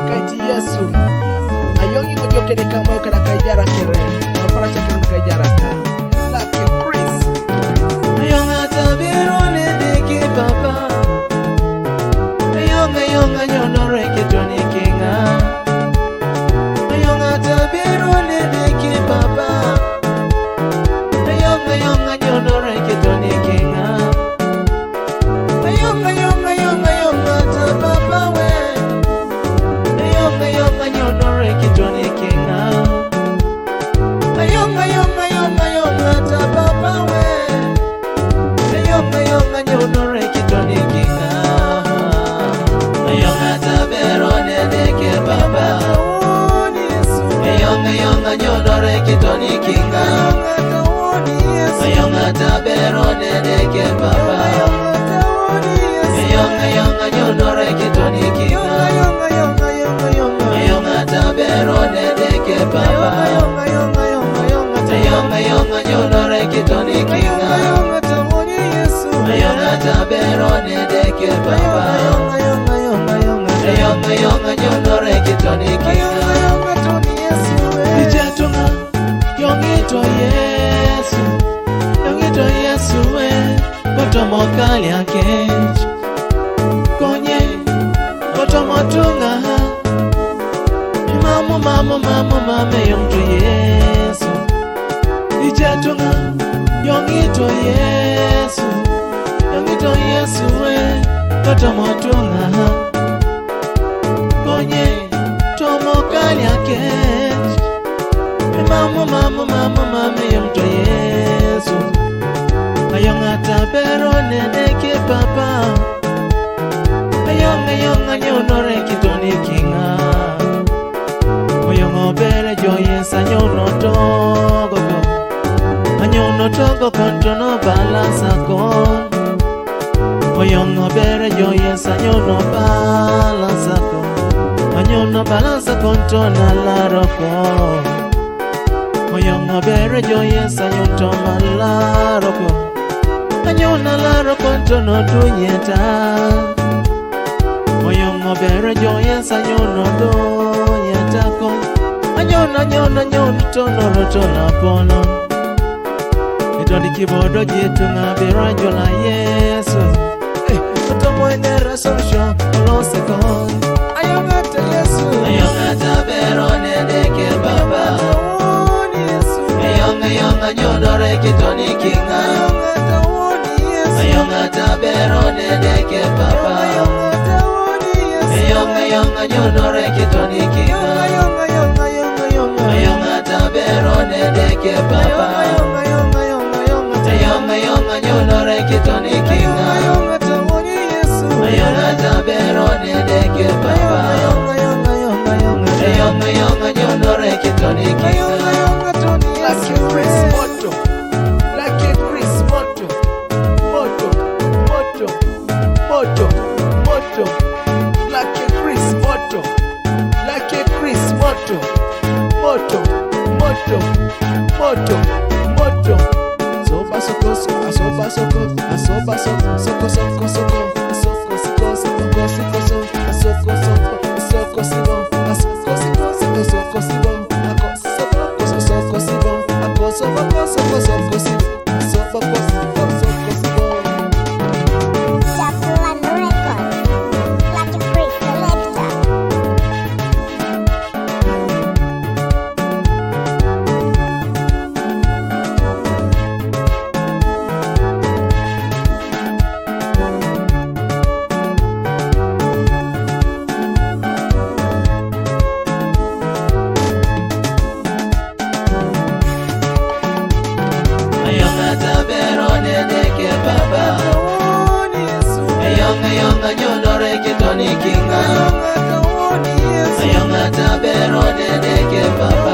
kaiti Yesu ayongi ngojoke de kamo kada kaijara kere apara chakira kaijara ka Lucky Chris ayonga tabirone deke papa ayonga nyonore kitoni kinga ayonga tabirone deke papa ayonga nyonore kitoni kinga ayonga tababa we ayonga nyonore kitoni kinga ayonga tababa we ayonga nyonore kitoni kinga ayonga taberone deke baba ayonga nyonore kitoni kinga ayonga taberone deke baba ayonga nyonore kitoni kinga ayonga taberone deke baba ayonga nyonore kitoni kinga ayonga taberone deke baba ayonga nyonore kitoni kinga ijatunga yongito Yesu we kotomokali akech konye kotomotunga mama yongito Yesu ijatunga yongito Yesu we kotomotunga konye tomokali akech mama yongito Yesu ayonga taberone deke papa ayonga nyonore kitoni kinga ayonga bere joyesa nyono togo kontono balasa kon ayonga bere joyesa nyono balasa kontona laroko ayonga bere joyesa nyoto malaroko anyona laro kontono dunyeta oyongo bere joyesa nyono dunyeta kon anyona tono rotona pono itodi kibodo jitunga birajo la Yesu otomo enera sosho olose kon ayonga ta Yesu ayonga ta berone deke baba ayonga nyonore kitoni kinga ayonga taberone deke papa ayonga nyonore kitoni kinga ayonga taberone deke papa ayonga nyonore kitoni kinga ayonga taberone deke papa ayonga nyonore kitoni kinga Lucky Chris moto Lucky Chris moto Lucky Chris moto soba soko ayonga nyonore kitoni kinga ayonga taberone deke papa